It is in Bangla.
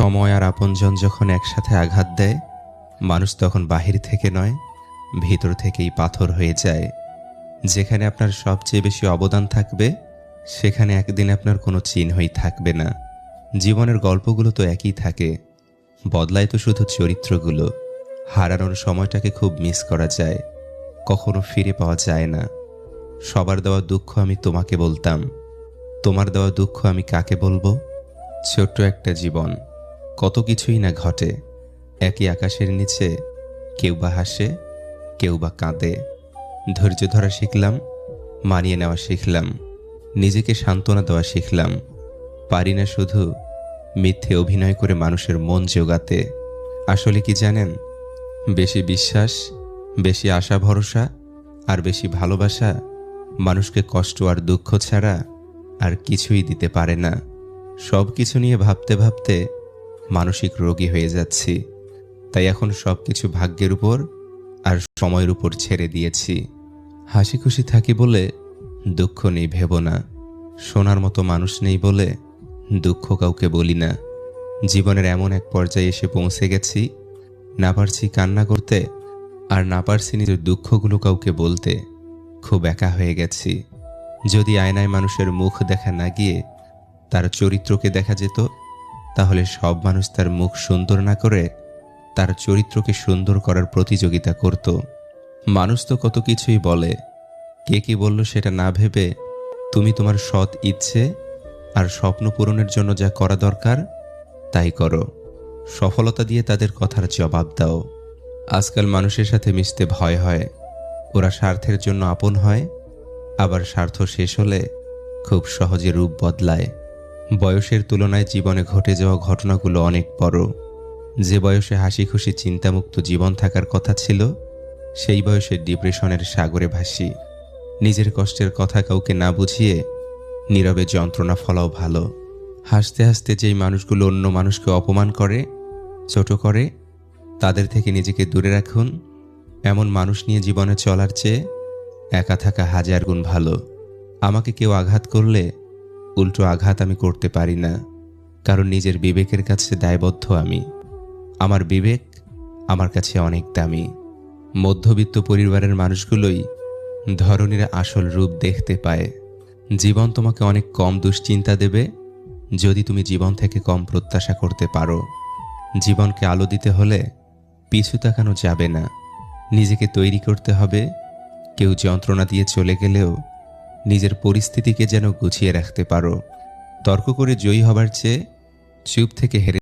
সময় আর আপনজন যখন একসাথে আঘাত দেয়, মানুষ তখন বাহির থেকে নয়, ভিতর থেকেই পাথর হয়ে যায়। যেখানে আপনার সবচেয়ে বেশি অবদান থাকবে, সেখানে একদিন আপনার কোনো চিহ্নই থাকবে না। জীবনের গল্পগুলো তো একই থাকে, বদলায় তো শুধু চরিত্রগুলো। হারানোর সময়টাকে খুব মিস করা যায়, কখনো ফিরে পাওয়া যায় না। সবার দেওয়া দুঃখ আমি তোমাকে বলতাম, তোমার দেওয়া দুঃখ আমি কাকে বলবো? ছোট্ট একটা জীবন, কত কিছুই না ঘটে। একই আকাশের নিচে কেউ বা হাসে, কেউ বা কাঁদে। ধৈর্য ধরা শিখলাম, মানিয়ে নেওয়া শিখলাম, নিজেকে সান্ত্বনা দেওয়া শিখলাম। পারি না শুধু মিথ্যে অভিনয় করে মানুষের মন জোগাতে। আসলে কি জানেন, বেশি বিশ্বাস, বেশি আশা ভরসা আর বেশি ভালোবাসা মানুষকে কষ্ট আর দুঃখ ছাড়া আর কিছুই দিতে পারে না। সব কিছু নিয়ে ভাবতে ভাবতে মানসিক রোগী হয়ে যাচ্ছি। তাই এখন সব কিছু ভাগ্যের উপর আর সময়ের উপর ছেড়ে দিয়েছি। হাসি খুশি থাকি বলে দুঃখ নেই ভেবো না। শোনার মতো মানুষ নেই বলে দুঃখ কাউকে বলি না। জীবনের এমন এক পর্যায়ে এসে পৌঁছে গেছি, না পারছি কান্না করতে, আর না পারছি নিজের দুঃখগুলো কাউকে বলতে। খুব একা হয়ে গেছি। যদি আয়নায় মানুষের মুখ দেখা না গিয়ে তার চরিত্রকে দেখা যেত, তাহলে সব মানুষ তার মুখ সুন্দর না করে তার চরিত্রকে সুন্দর করার প্রতিযোগিতা করত। মানুষ তো কত কিছুই বলে, কে কি বলল সেটা না ভেবে তুমি তোমার সৎ ইচ্ছে আর স্বপ্ন পূরণের জন্য যা করা দরকার তাই করো। সফলতা দিয়ে তাদের কথার জবাব দাও। আজকাল মানুষের সাথে মিশতে ভয় হয়। ওরা স্বার্থের জন্য আপন হয়, আবার স্বার্থ শেষ হলে খুব সহজে রূপ বদলায়। বয়সের তুলনায় জীবনে ঘটে যাওয়া ঘটনাগুলো অনেক বড়। যে বয়সে হাসি খুশি চিন্তামুক্ত জীবন থাকার কথা ছিল, সেই বয়সে ডিপ্রেশনের সাগরে ভাসি। নিজের কষ্টের কথা কাউকে না বুঝিয়ে নীরবে যন্ত্রণা ফলাও ভালো। হাসতে হাসতে যেই মানুষগুলো অন্য মানুষকে অপমান করে, ছোট করে, তাদের থেকে নিজেকে দূরে রাখুন। এমন মানুষ নিয়ে জীবনে চলার চেয়ে একা থাকা হাজার গুণ ভালো। আমাকে কেউ আঘাত করলে উল্টো আঘাত আমি করতে পারি না, কারণ নিজের বিবেকের কাছে দায়বদ্ধ আমি। আমার বিবেক আমার কাছে অনেক দামি। মধ্যবিত্ত পরিবারের মানুষগুলোই ধরনীর আসল রূপ দেখতে পায়। জীবন তোমাকে অনেক কম দুশ্চিন্তা দেবে যদি তুমি জীবন থেকে কম প্রত্যাশা করতে পারো। জীবনকে আলো দিতে হলে পিছু তাকানো যাবে না, নিজেকে তৈরি করতে হবে। কেউ যন্ত্রণা দিয়ে চলে গেলেও নিজের পরিস্থিতিকে যেন গুছিয়ে রাখতে পারো। তর্ক করে জয়ী হবার চেয়ে চুপ থেকে হেরে